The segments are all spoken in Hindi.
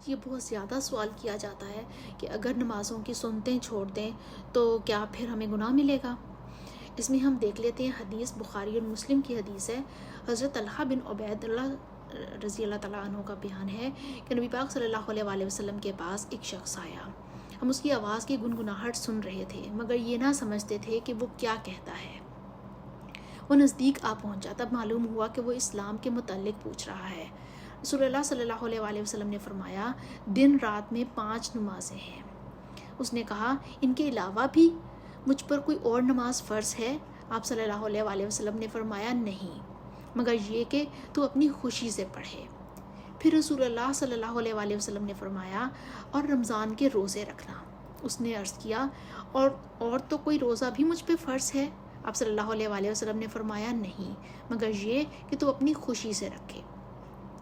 ये बहुत ज़्यादा सवाल किया जाता है कि अगर नमाज़ों की सुन्नतें छोड़ दें तो क्या फिर हमें गुनाह मिलेगा। इसमें हम देख लेते हैं, हदीस बुखारी और मुस्लिम की हदीस है। हज़रत तलहा बिन उबैदुल्लाह रज़ी अल्लाह तआला अन्हु का बयान है कि नबी पाक सल्लल्लाहु अलैहि वसल्लम के पास एक शख्स आया। हम उसकी आवाज़ की गुनगुनाहट सुन रहे थे मगर ये ना समझते थे कि वो क्या कहता है। वो नज़दीक आ पहुंचा, तब मालूम हुआ कि वो इस्लाम के मुताल्लिक़ पूछ रहा है। रसूलुल्लाह सल्लल्लाहु अलैहि वसल्लम ने फरमाया, दिन रात में 5 नमाज़ें हैं। उसने कहा, इनके अलावा भी मुझ पर कोई और नमाज फ़र्ज़ है? आप सल्लल्लाहु अलैहि वसल्लम ने फरमाया, नहीं, मगर ये कि तू अपनी खुशी से पढ़े। फिर रसूलुल्लाह सल्लल्लाहु अलैहि वसल्लम ने फरमाया, और रमज़ान के रोज़े रखना। उसने अर्ज़ किया, और तो कोई रोज़ा भी मुझ पे फ़र्ज़ है? आप सल्लल्लाहु अलैहि वसल्लम ने फरमाया, नहीं, मगर ये कि तू अपनी खुशी से रखे।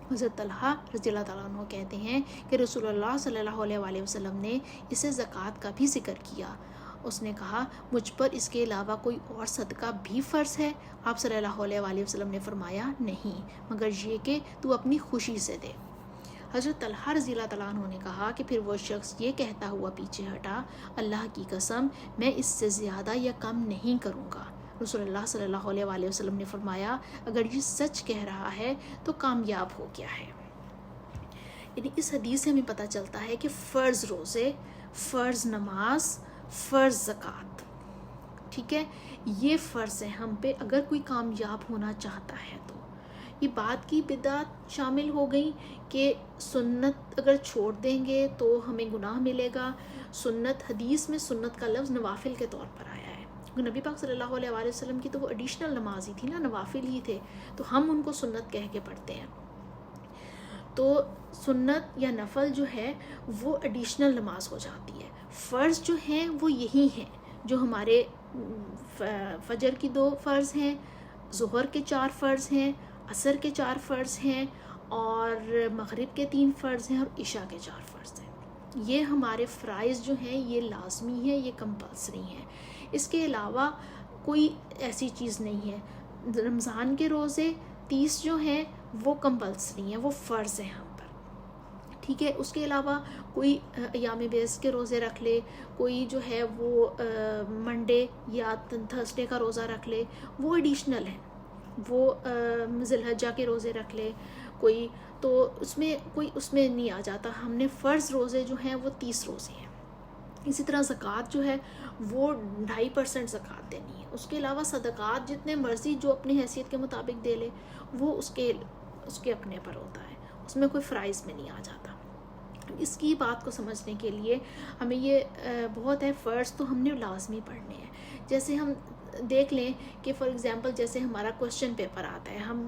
हज़रत तलहा रज़ियल्लाहु ताला अन्हु कहते हैं कि रसूलुल्लाह सल्लल्लाहु अलैहि वसल्लम ने इसे ज़कात का भी ज़िक्र किया। उसने कहा, मुझ पर इसके अलावा कोई और सदका भी फ़र्ज़ है? आप सल्लल्लाहु अलैहि वसल्लम ने फरमाया, नहीं, मगर ये कि तू अपनी खुशी से दे। हज़रत तलहा रज़ियल्लाहु ताला अन्हु ने कहा कि फिर वो शख्स ये कहता हुआ पीछे हटा, अल्लाह की कसम, मैं इससे ज़्यादा या कम नहीं करूँगा। रसूलुल्लाह सल्लल्लाहु अलैहि वसल्लम ने फरमाया, अगर ये सच कह रहा है तो कामयाब हो गया है। यानी इस हदीस से हमें पता चलता है कि फ़र्ज़ रोज़े, फ़र्ज़ नमाज, फ़र्ज़ ज़कात, ठीक है, ये फ़र्ज़ है हम पे अगर कोई कामयाब होना चाहता है तो। ये बात की बिदअत शामिल हो गई कि सुन्नत अगर छोड़ देंगे तो हमें गुनाह मिलेगा। सुन्नत, हदीस में सुन्नत का लफ्ज़ नवाफिल के तौर पर आया है, क्योंकि नबी पाक सल्लल्लाहु अलैहि वसल्लम की तो वो एडिशनल नमाज ही थी ना, नवाफिल ही थे, तो हम उनको सुन्नत कह के पढ़ते हैं। तो सुन्नत या नफल जो है वो एडिशनल नमाज हो जाती है। फ़र्ज़ जो हैं वो यही हैं जो हमारे फजर की 2 फ़र्ज़ हैं, ज़ुहर के 4 फ़र्ज़ हैं, असर के 4 फ़र्ज़ हैं, और मगरिब के 3 फ़र्ज़ हैं, और इशा के 4 फ़र्ज़ हैं। ये हमारे फ़राइज़ जो हैं ये लाजमी है, ये कंपल्सरी हैं। इसके अलावा कोई ऐसी चीज़ नहीं है। रमज़ान के रोज़े 30 जो हैं वो कंपल्सरी हैं, वो फ़र्ज़ हैं हम पर, ठीक है। उसके अलावा कोई अयाम बेस के रोज़े रख ले, कोई जो है वो मंडे या थर्सडे का रोज़ा रख ले, वो एडिशनल है। वो ज़िलहज्जा के रोज़े रख ले कोई, तो उसमें नहीं आ जाता। हमने फ़र्ज़ रोज़े जो हैं वो 30 रोज़े हैं। इसी तरह ज़कात जो है वो 2.5% ज़कात देनी है। उसके अलावा सदक़ात जितने मर्ज़ी जो अपनी हैसियत के मुताबिक दे ले, वो उसके अपने पर होता है, उसमें कोई फ़राइज़ में नहीं आ जाता। इसकी बात को समझने के लिए हमें ये बहुत है, फ़र्ज़ तो हमने लाजमी पढ़ने हैं। जैसे हम देख लें कि फ़ॉर एग्ज़ाम्पल जैसे हमारा क्वेश्चन पेपर आता है, हम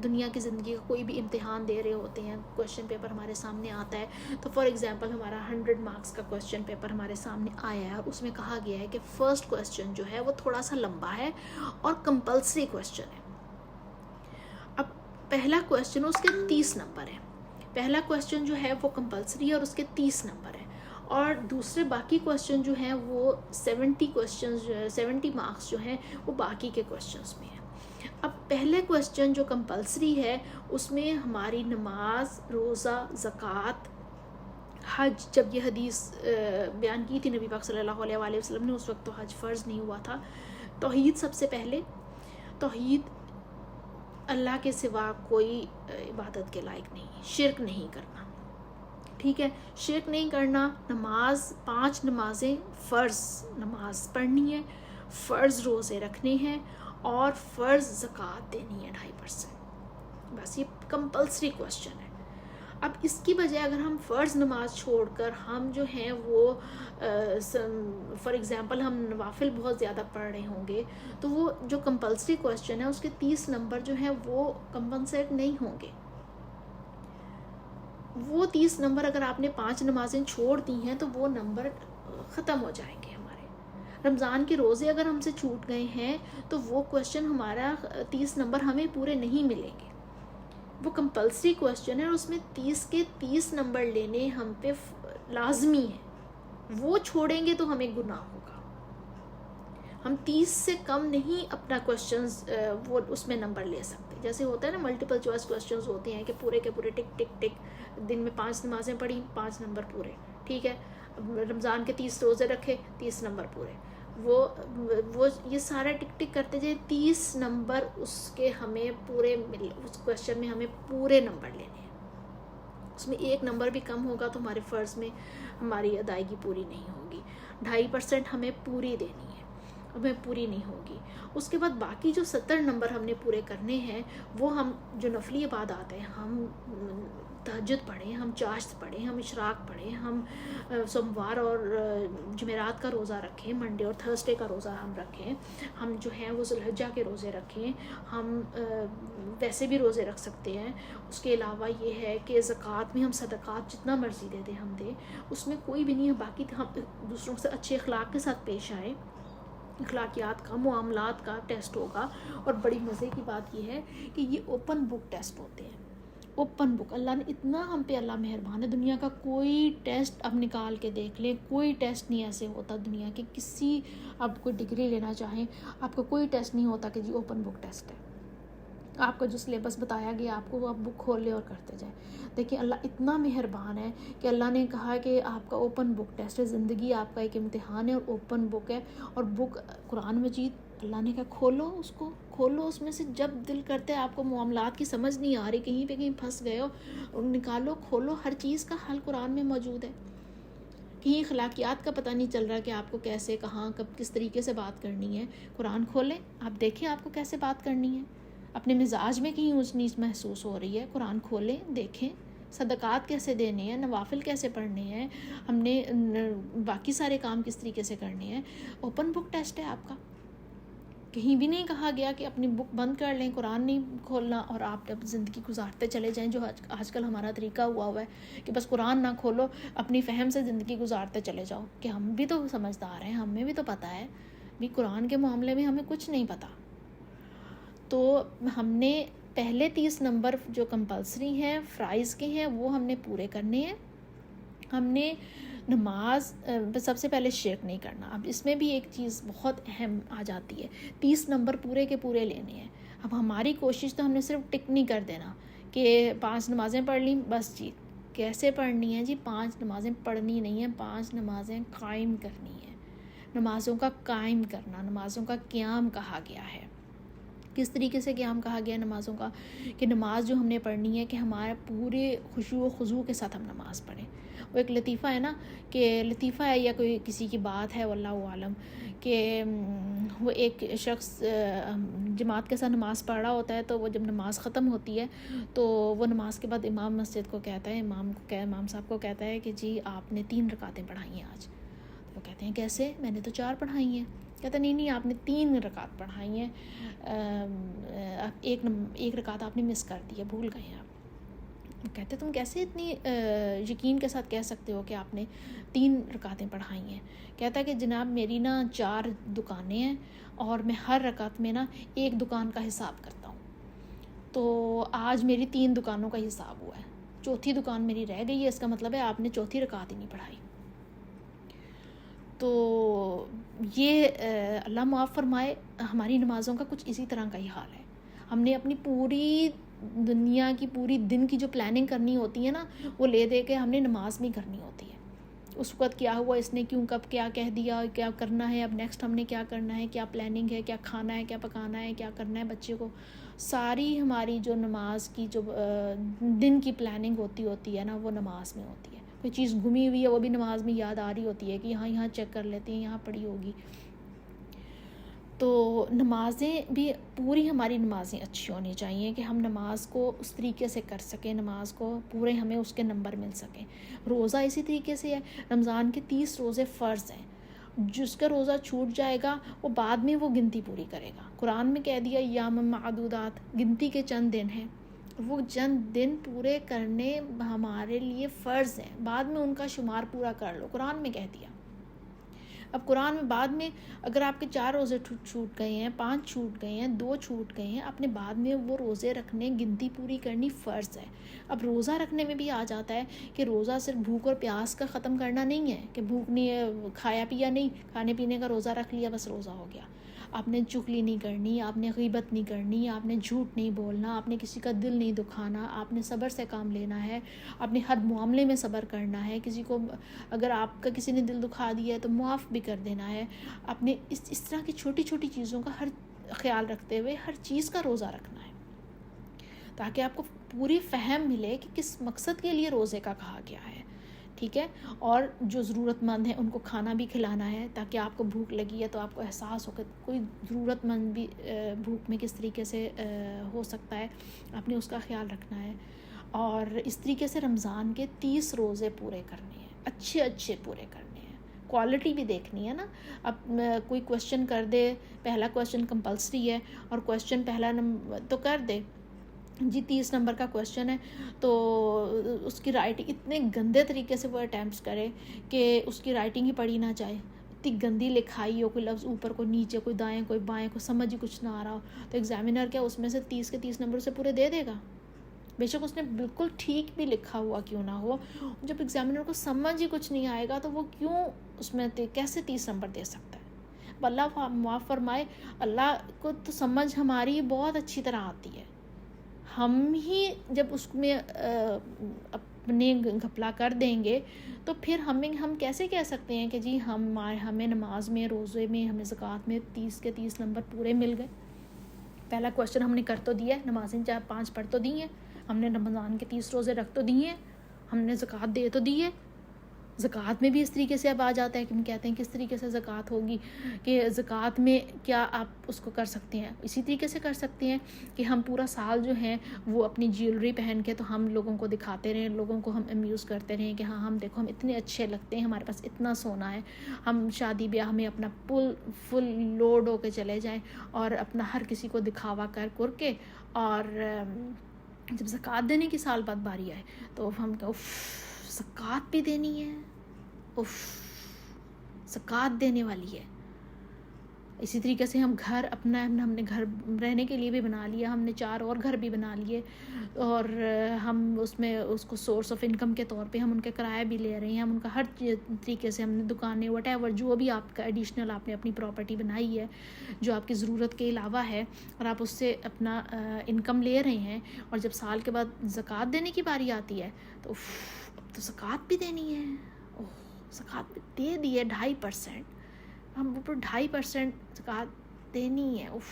दुनिया की ज़िंदगी का कोई भी इम्तिहान दे रहे होते हैं, क्वेश्चन पेपर हमारे सामने आता है, तो फ़ॉर एग्ज़ाम्पल हमारा 100 मार्क्स का क्वेश्चन पेपर हमारे सामने आया है, और उसमें कहा गया है कि फ़र्स्ट क्वेश्चन जो है वो थोड़ा सा लंबा है और कंपल्सरी क्वेश्चन है। अब पहला क्वेश्चन उसके 30 नंबर है, पहला क्वेश्चन जो है वो कंपल्सरी है और उसके 30 नंबर है, और दूसरे बाकी क्वेश्चन जो हैं वो 70 मार्क्स जो हैं वो बाकी के क्वेश्चंस में हैं। अब पहले क्वेश्चन जो कंपल्सरी है उसमें हमारी नमाज, रोज़ा, ज़कात, हज, जब ये हदीस बयान की थी नबी पाक सल्लल्लाहु अलैहि वसल्लम ने, उस वक्त तो हज फ़र्ज़ नहीं हुआ था। तौहीद सबसे पहले, तौहीद अल्लाह के सिवा कोई इबादत के लायक नहीं है, शिर्क नहीं करना, ठीक है, शिर्क नहीं करना। नमाज, 5 नमाज़ें फ़र्ज़ नमाज पढ़नी है, फ़र्ज़ रोज़े रखने हैं, और फ़र्ज़ ज़कात देनी है 2.5%। बस ये कंपल्सरी क्वेश्चन है। अब इसकी बजाय अगर हम फ़र्ज़ नमाज छोड़कर हम जो हैं वो फ़ॉर एग्ज़ाम्पल हम नवाफिल बहुत ज़्यादा पढ़ रहे होंगे, तो वो जो कंपल्सरी क्वेश्चन है उसके 30 नंबर जो हैं वो कंपनसेट नहीं होंगे। वो 30 नंबर अगर आपने 5 नमाज़ें छोड़ दी हैं तो वो नंबर ख़त्म हो जाएंगे हमारे। रमज़ान के रोज़े अगर हमसे छूट गए हैं तो वो क्वेश्चन हमारा 30 नंबर हमें पूरे नहीं मिलेंगे। वो कंपल्सरी क्वेश्चन है और उसमें 30 के 30 नंबर लेने हम पे लाजमी है। वो छोड़ेंगे तो हमें गुनाह होगा। हम 30 से कम नहीं अपना क्वेश्चंस वो उसमें नंबर ले सकते। जैसे होता है ना, मल्टीपल चॉइस क्वेश्चंस होते हैं कि पूरे के पूरे टिक टिक टिक दिन में 5 नमाज़ें पढ़ी, 5 नंबर पूरे, ठीक है। रमज़ान के 30 रोज़े रखे, 30 नंबर पूरे। वो ये सारा टिक टिक करते जाए, 30 नंबर उसके हमें पूरे उस क्वेश्चन में हमें पूरे नंबर लेने हैं। उसमें 1 नंबर भी कम होगा तो हमारे फ़र्ज़ में हमारी अदायगी पूरी नहीं होगी। 2.5% हमें पूरी देनी है, हमें पूरी नहीं होगी। उसके बाद बाकी जो 70 नंबर हमने पूरे करने हैं, वो हम जो नफली इबादत है, हम तहज्जुद पढ़ें, हम चाश्त पढ़ें, हम इशराक पढ़ें, हम सोमवार और जुमेरात का रोज़ा रखें, मंडे और थर्सडे का रोज़ा हम रखें, हम जो हैं वो ज़ुल्हिज्जा के रोज़े रखें, हम वैसे भी रोज़े रख सकते हैं। उसके अलावा ये है कि ज़कात में हम सदक़ात जितना मर्ज़ी दे दें हम दें, उसमें कोई भी नहीं है। बाकी हम दूसरों से अच्छे अखलाक के साथ पेश आएँ, अखलाकियात का, मुआमलात का टेस्ट होगा। और बड़ी मज़े की बात यह है कि ये ओपन बुक टेस्ट होते हैं, ओपन बुक। अल्लाह ने इतना हम पे, अल्लाह मेहरबान है। दुनिया का कोई टेस्ट अब निकाल के देख लें, कोई टेस्ट नहीं ऐसे होता दुनिया के किसी, आप कोई डिग्री लेना चाहें, आपको कोई टेस्ट नहीं होता कि जी ओपन बुक टेस्ट है। आपका जो सिलेबस बताया गया आपको, वो आप बुक खोल ले और करते जाएं। देखिए अल्लाह इतना मेहरबान है कि अल्लाह ने कहा कि आपका ओपन बुक टेस्ट है, ज़िंदगी आपका एक इम्तिहान है और ओपन बुक है। और बुक कुरान मजीद, अल्लाह ने कहा खोलो उसको, खोलो, उसमें से जब दिल करता है, आपको मामलात की समझ नहीं आ रही, कहीं पे कहीं फंस गए हो, निकालो, खोलो, हर चीज़ का हल कुरान में मौजूद है। कहीं अखलाकियात का पता नहीं चल रहा कि आपको कैसे, कहाँ, कब, किस तरीके से बात करनी है, कुरान खोलें, आप देखें आपको कैसे बात करनी है। अपने मिजाज में कहीं ऊंच नीच महसूस हो रही है, कुरान खोलें, देखें सदक़ात कैसे देने हैं, नवाफिल कैसे पढ़ने हैं, हमने बाकी सारे काम किस तरीके से करने हैं। ओपन बुक टेस्ट है आपका। कहीं भी नहीं कहा गया कि अपनी बुक बंद कर लें, कुरान नहीं खोलना और आप जब ज़िंदगी गुजारते चले जाएं, जो आजकल हमारा तरीका हुआ है कि बस कुरान ना खोलो, अपनी फ़हम से ज़िंदगी गुजारते चले जाओ। कि हम भी तो समझदार हैं, हमें भी तो पता है भी कुरान के मामले में हमें कुछ नहीं पता। तो हमने पहले 30 नंबर जो कंपल्सरी हैं, फ़राइज़ के हैं, वो हमने पूरे करने हैं। हमने नमाज सबसे पहले शिरक नहीं करना। अब इसमें भी एक चीज़ बहुत अहम आ जाती है, 30 नंबर पूरे के पूरे लेने हैं। अब हमारी कोशिश तो हमने सिर्फ टिक नहीं कर देना कि 5 नमाज़ें पढ़ ली बस जी। कैसे पढ़नी है जी? 5 नमाज़ें पढ़नी नहीं है, 5 नमाज़ें कायम करनी है। नमाज़ों का कायम करना, नमाज़ों का क़याम कहा गया है। किस तरीके से क़याम कहा गया नमाज़ों का? कि नमाज़ जो हमने पढ़नी है कि हमारा पूरे खुशू व खुजू के साथ हम नमाज़ पढ़ें। वो एक लतीफ़ा है ना, कि लतीफ़ा है या कोई किसी की बात है वल्लाहु आलम, कि वो एक शख्स जमात के साथ नमाज़ पढ़ रहा होता है, तो वो जब नमाज़ ख़त्म होती है तो वो नमाज़ के बाद इमाम मस्जिद को कहता है, इमाम साहब को कहता है कि जी आपने 3 रकातें पढ़ाई हैं आज। तो वो कहते हैं कैसे, मैंने तो 4 पढ़ाई हैं। कहता नहीं आपने 3 रकात पढ़ाई हैं, एक रकात आपने मिस कर दी है, भूल गए आप। कहते तुम कैसे इतनी यकीन के साथ कह सकते हो कि आपने 3 रकातें पढ़ाई हैं? कहता है कि जनाब मेरी ना 4 दुकानें हैं और मैं हर रकात में ना एक दुकान का हिसाब करता हूँ। तो आज मेरी 3 दुकानों का हिसाब हुआ है, चौथी दुकान मेरी रह गई है, इसका मतलब है आपने चौथी रकात ही नहीं पढ़ाई। तो ये अल्लाह माफ़ फरमाए, हमारी नमाज़ों का कुछ इसी तरह का ही हाल है। हमने अपनी पूरी दुनिया की, पूरी दिन की जो प्लानिंग करनी होती है ना, वो ले दे के हमने नमाज नहीं करनी होती है। उस वक्त क्या हुआ, इसने क्यों, कब क्या कह दिया, क्या करना है, अब नेक्स्ट हमने क्या करना है, क्या प्लानिंग है, क्या खाना है, क्या पकाना है, क्या करना है बच्चे को, सारी हमारी जो नमाज की जो दिन की प्लानिंग होती है ना, वो नमाज में होती है। कोई चीज़ गुमी हुई है वो भी नमाज में याद आ रही होती है कि यहाँ चेक कर लेते हैं, यहाँ पड़ी होगी। तो नमाज़ें भी पूरी, हमारी नमाज़ें अच्छी होनी चाहिए कि हम नमाज को उस तरीके से कर सकें, नमाज को पूरे हमें उसके नंबर मिल सकें। रोज़ा इसी तरीके से है, रमज़ान के 30 रोज़े फ़र्ज़ हैं। जिसका रोज़ा छूट जाएगा वो बाद में वो गिनती पूरी करेगा। कुरान में कह दिया याम मादूदात, गिनती के चंद दिन हैं, वो चंद दिन पूरे करने हमारे लिए फ़र्ज़ हैं, बाद में उनका शुमार पूरा कर लो, कुरान में कह दिया। अब कुरान में बाद में अगर आपके 4 रोज़े छूट गए हैं, 5 छूट गए हैं, 2 छूट गए हैं, आपने बाद में वो रोज़े रखने, गिनती पूरी करनी फ़र्ज़ है। अब रोज़ा रखने में भी आ जाता है कि रोज़ा सिर्फ भूख और प्यास का ख़त्म करना नहीं है कि भूख नहीं है, खाया पिया नहीं, खाने पीने का रोज़ा रख लिया बस रोज़ा हो गया। आपने चुगली नहीं करनी, आपने गीबत नहीं करनी, आपने झूठ नहीं बोलना, आपने किसी का दिल नहीं दुखाना, आपने सब्र से काम लेना है, आपने हर मामले में सब्र करना है। किसी को अगर आपका किसी ने दिल दुखा दिया है तो मुआफ़ भी कर देना है। आपने इस तरह की छोटी छोटी चीज़ों का हर ख्याल रखते हुए हर चीज़ का रोज़ा रखना है, ताकि आपको पूरी फ़हम मिले कि किस मकसद के लिए रोज़े का कहा गया है। ठीक है। और जो ज़रूरतमंद है उनको खाना भी खिलाना है, ताकि आपको भूख लगी है तो आपको एहसास हो कि कोई ज़रूरतमंद भी भूख में किस तरीके से हो सकता है, आपने उसका ख्याल रखना है। और इस तरीके से रमज़ान के 30 रोज़े पूरे करने हैं, अच्छे अच्छे पूरे करने हैं, क्वालिटी भी देखनी है ना। अब कोई क्वेश्चन कर दे, पहला क्वेश्चन कंपल्सरी है और क्वेश्चन पहला नंबर तो कर दे जी, 30 नंबर का क्वेश्चन है तो उसकी राइटिंग इतने गंदे तरीके से वो अटैम्प्ट करे कि उसकी राइटिंग ही पढ़ी ना जाए, इतनी गंदी लिखाई हो, कोई लफ्ज़ ऊपर कोई नीचे, कोई दाएं कोई बाएं, कोई समझ ही कुछ ना आ रहा हो, तो एग्ज़ामिनर क्या उसमें से 30 के 30 नंबर से पूरे दे देगा? बेशक उसने बिल्कुल ठीक भी लिखा हुआ क्यों ना हो, जब एग्ज़ामिनर को समझ ही कुछ नहीं आएगा तो वो क्यों उसमें कैसे 30 नंबर दे सकता है? अल्लाह माफ़ फरमाए, अल्लाह को तो समझ हमारी बहुत अच्छी तरह आती है। हम ही जब उसमें अपने घपला कर देंगे तो फिर हम कैसे कह सकते हैं कि जी हमें नमाज में, रोज़े में, हमें ज़कात में 30 के 30 नंबर पूरे मिल गए। पहला क्वेश्चन हमने कर तो दिया है, नमाज़ें 4-5 पढ़ तो दी हैं, हमने रमज़ान के 30 रोज़े रख तो दिए हैं, हमने ज़कात दे तो दी है। ज़कात में भी इस तरीके से अब आ जाता है कि हम कहते हैं किस तरीके से ज़कात होगी, कि ज़कात में क्या आप उसको कर सकते हैं, इसी तरीके से कर सकते हैं कि हम पूरा साल जो है वो अपनी ज्वेलरी पहन के तो हम लोगों को दिखाते रहें, लोगों को हम अम्यूज़ करते रहें कि हाँ हम देखो हम इतने अच्छे लगते हैं, हमारे पास इतना सोना है, हम शादी ब्याह में अपना फुल लोड होके चले जाएँ और अपना हर किसी को दिखावा कर के, और जब ज़कात देने की साल बाद बारी आए तो हम ज़कात भी देनी है, उफ ज़कात देने वाली है। इसी तरीके से हम घर अपना हमने घर रहने के लिए भी बना लिया, हमने 4 और घर भी बना लिए, और हम उसमें उसको सोर्स ऑफ इनकम के तौर पे हम उनके किराया भी ले रहे हैं, हम उनका हर तरीके से हमने दुकानें वटेवर जो भी आपका एडिशनल आपने अपनी प्रॉपर्टी बनाई है जो आपकी ज़रूरत के अलावा है, और आप उससे अपना इनकम ले रहे हैं, और जब साल के बाद ज़कात देने की बारी आती है तो अब तो ज़कात भी देनी है। ओह, ज़कात भी दे दी है 2.5%, हम ऊपर 2.5% ज़कात देनी है। उफ,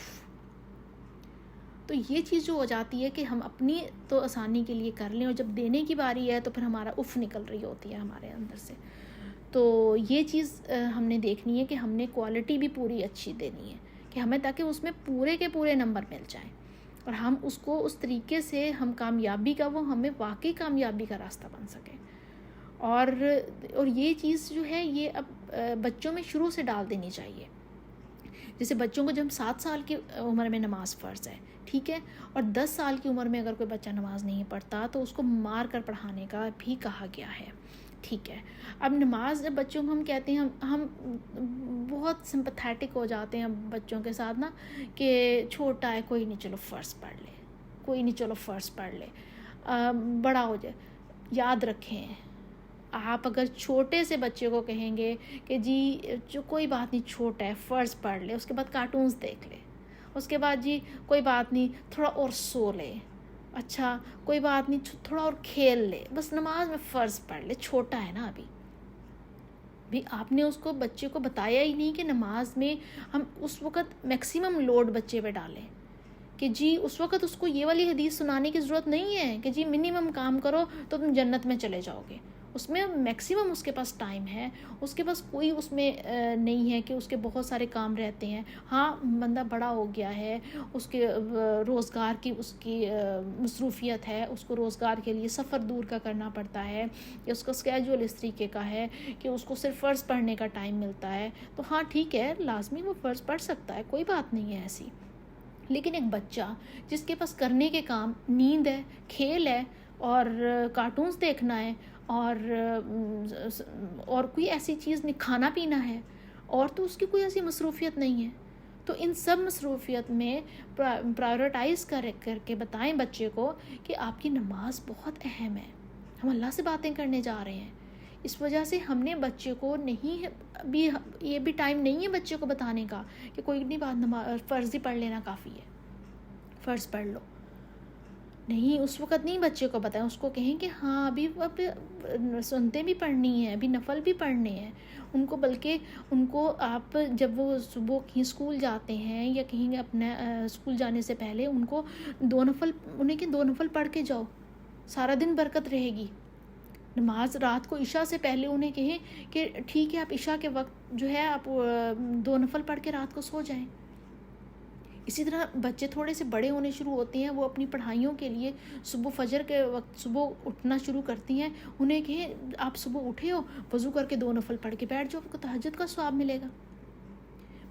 तो ये चीज़ जो हो जाती है कि हम अपनी तो आसानी के लिए कर लें, और जब देने की बारी है तो फिर हमारा उफ निकल रही होती है हमारे अंदर से। तो ये चीज़ हमने देखनी है कि हमने क्वालिटी भी पूरी अच्छी देनी है कि हमें, ताकि उसमें पूरे के पूरे नंबर मिल जाएं, और हम उसको उस तरीके से हम कामयाबी का, वो हमें वाकई कामयाबी का रास्ता बन सके। और ये चीज़ जो है ये अब बच्चों में शुरू से डाल देनी चाहिए। जैसे बच्चों को जब 7 साल की उम्र में नमाज़ फ़र्ज़ है, ठीक है, और 10 साल की उम्र में अगर कोई बच्चा नमाज़ नहीं पढ़ता तो उसको मार कर पढ़ाने का भी कहा गया है, ठीक है। अब नमाज जब बच्चों को हम कहते हैं, हम बहुत सिंपैथेटिक हो जाते हैं बच्चों के साथ ना, कि छोटा है कोई नहीं चलो फ़र्ज़ पढ़ ले, कोई नहीं चलो फ़र्ज़ पढ़ ले, बड़ा हो जाए। याद रखें, आप अगर छोटे से बच्चे को कहेंगे कि जी जो कोई बात नहीं, छोटा है फ़र्ज़ पढ़ ले, उसके बाद कार्टून्स देख ले, उसके बाद जी कोई बात नहीं थोड़ा और सो ले, अच्छा कोई बात नहीं थोड़ा और खेल ले, बस नमाज में फ़र्ज़ पढ़ ले, छोटा है ना अभी। भी आपने उसको बच्चे को बताया ही नहीं कि नमाज में हम उस वक़्त मैक्सिमम लोड बच्चे पे डालें, कि जी उस वक़्त उसको ये वाली हदीस सुनाने की ज़रूरत नहीं है कि जी मिनिमम काम करो तो तुम जन्नत में चले जाओगे। उसमें मैक्सिमम उसके पास टाइम है, उसके पास कोई उसमें नहीं है कि उसके बहुत सारे काम रहते हैं। हाँ, बंदा बड़ा हो गया है, उसके रोज़गार की उसकी मसरूफ़ियत है, उसको रोज़गार के लिए सफ़र दूर का करना पड़ता है, या उसका स्केड्यूल इस तरीके का है कि उसको सिर्फ फ़र्ज़ पढ़ने का टाइम मिलता है, तो हाँ ठीक है, लाजमी वो फ़र्ज़ पढ़ सकता है, कोई बात नहीं है ऐसी। लेकिन एक बच्चा जिसके पास करने के काम नींद है, खेल है और कार्टून्स देखना है, और कोई ऐसी चीज़ नहीं, खाना पीना है, और तो उसकी कोई ऐसी मसरूफ़ियत नहीं है, तो इन सब मसरूफ़ियत में प्रायोरिटाइज़ करके बताएं बच्चे को कि आपकी नमाज बहुत अहम है, हम अल्लाह से बातें करने जा रहे हैं, इस वजह से हमने बच्चे को नहीं, अभी ये भी टाइम नहीं है बच्चे को बताने का कि कोई नहीं बात, नमाज फ़र्ज़ ही पढ़ लेना काफ़ी है, फ़र्ज़ पढ़ लो। नहीं, उस वक़्त नहीं बच्चे को बताएं, उसको कहें कि हाँ अभी अब सुनते भी पढ़नी है, अभी नफ़ल भी पढ़ने हैं उनको। बल्कि उनको आप जब वो सुबह कहीं स्कूल जाते हैं या कहीं अपने स्कूल जाने से पहले उनको 2 नफ़ल, उन्हें कि 2 नफ़ल पढ़ के जाओ, सारा दिन बरकत रहेगी। नमाज रात को इशा से पहले उन्हें कहें कि ठीक है आप इशा के वक्त जो है आप 2 नफ़ल पढ़ के रात को सो जाएं। इसी तरह बच्चे थोड़े से बड़े होने शुरू होते हैं, वो अपनी पढ़ाइयों के लिए सुबह फजर के वक्त सुबह उठना शुरू करती हैं, उन्हें कहें आप सुबह उठे हो, वज़ू करके 2 नफ़ल पढ़ के बैठ जाओ, आपको तहज्जुद का सवाब मिलेगा।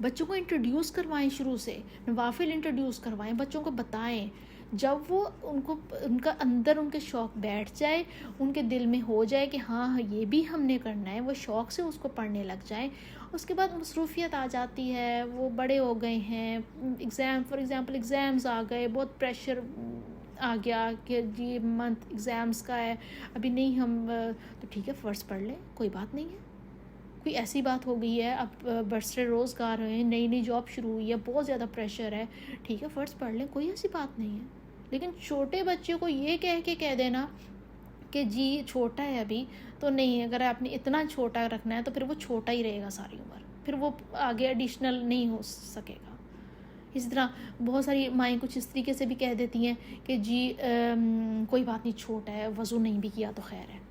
बच्चों को इंट्रोड्यूस करवाएं, शुरू से नवाफिल इंट्रोड्यूस करवाएं, बच्चों को बताएं। जब वो उनको उनका अंदर उनके शौक़ बैठ जाए, उनके दिल में हो जाए कि हाँ ये भी हमने करना है, वो शौक़ से उसको पढ़ने लग जाएं। उसके बाद मसरूफ़ियत आ जाती है, वो बड़े हो गए हैं, फॉर एग्ज़ाम्पल एग्ज़ाम्स आ गए, बहुत प्रेशर आ गया कि ये मंथ एग्ज़ाम्स का है, अभी नहीं हम तो ठीक है फ़र्ज़ पढ़ लें, कोई बात नहीं है। कोई ऐसी बात हो गई है, अब बरसरे रोज़गार हैं, नई नई जॉब शुरू हुई है, बहुत ज़्यादा प्रेशर है, ठीक है फ़र्ज़ पढ़ लें, कोई ऐसी बात नहीं है। लेकिन छोटे बच्चे को ये कह देना कि जी छोटा है अभी तो नहीं, अगर आपने इतना छोटा रखना है तो फिर वो छोटा ही रहेगा सारी उम्र, फिर वो आगे एडिशनल नहीं हो सकेगा। इसी तरह बहुत सारी माएँ कुछ इस तरीके से भी कह देती हैं कि जी कोई बात नहीं, छोटा है, वज़ू नहीं भी किया तो खैर है।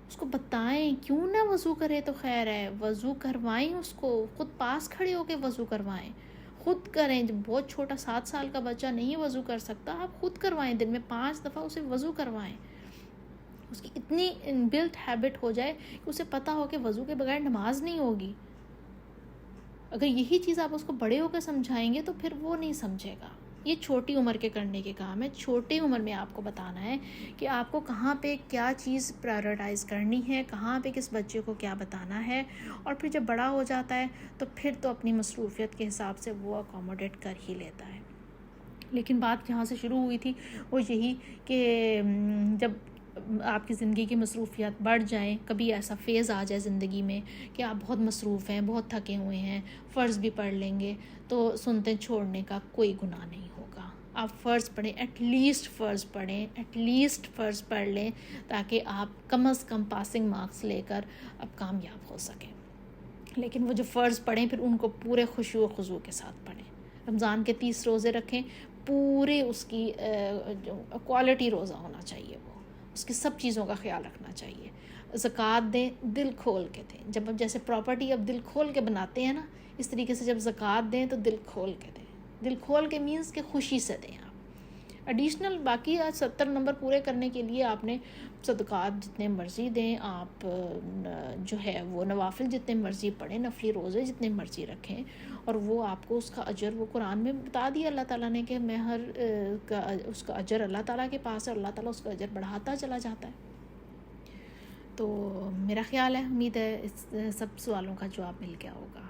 उसको बताएं क्यों ना वज़ू करे तो खैर है, वज़ू करवाएं, उसको ख़ुद पास खड़े होकर वज़ू करवाएं, ख़ुद करें। जब बहुत छोटा 7 साल का बच्चा नहीं वज़ू कर सकता, आप ख़ुद करवाएं, दिन में 5 दफ़ा उसे वज़ू करवाएं। उसकी इतनी इनबिल्ट हैबिट हो जाए कि उसे पता हो कि वज़ू के बगैर नमाज नहीं होगी। अगर यही चीज़ आप उसको बड़े होकर समझाएंगे तो फिर वो नहीं समझेगा। ये छोटी उम्र के करने के काम है। छोटी उम्र में आपको बताना है कि आपको कहाँ पे क्या चीज़ प्रायोरिटाइज़ करनी है, कहाँ पे किस बच्चे को क्या बताना है, और फिर जब बड़ा हो जाता है तो फिर तो अपनी मसरूफ़ियत के हिसाब से वो अकोमोडेट कर ही लेता है। लेकिन बात जहाँ से शुरू हुई थी वो यही कि जब आपकी ज़िंदगी की मसरूफ़ियत बढ़ जाएं, कभी ऐसा फ़ेज़ आ जाए ज़िंदगी में कि आप बहुत मसरूफ़ हैं, बहुत थके हुए हैं, फ़र्ज़ भी पढ़ लेंगे, तो सुनते छोड़ने का कोई गुनाह नहीं होगा। आप फ़र्ज़ पढ़ें, एटलीस्ट फ़र्ज़ पढ़ें, एटलीस्ट फ़र्ज़ पढ़ लें, ताकि आप कम से कम पासिंग मार्क्स लेकर अब कामयाब हो सकें। लेकिन वो जो फ़र्ज़ पढ़ें फिर उनको पूरे खुशू व खुज़ू के साथ पढ़ें। रमज़ान के 30 रोज़े रखें, पूरे उसकी क्वालिटी रोज़ा होना चाहिए, वो उसकी सब चीज़ों का ख्याल रखना चाहिए। ज़कात दें, दिल खोल के दें। जब हम जैसे प्रॉपर्टी अब दिल खोल के बनाते हैं ना, इस तरीके से जब ज़कात दें तो दिल खोल के दें। दिल खोल के मीन्स के खुशी से दें। आप एडिशनल बाकी 70 नंबर पूरे करने के लिए आपने सदक़ात जितने मर्ज़ी दें, आप जो है वो नवाफिल जितने मर्ज़ी पढ़ें, नफली रोज़े जितने मर्ज़ी रखें, और वो आपको उसका अजर, वो कुरान में बता दिया अल्लाह ताला ने कि मैं हर का उसका अजर अल्लाह ताला के पास है, अल्लाह ताला उसका अजर बढ़ाता चला जाता है। तो मेरा ख़्याल है, उम्मीद है इस सब सवालों का जवाब मिल गया होगा।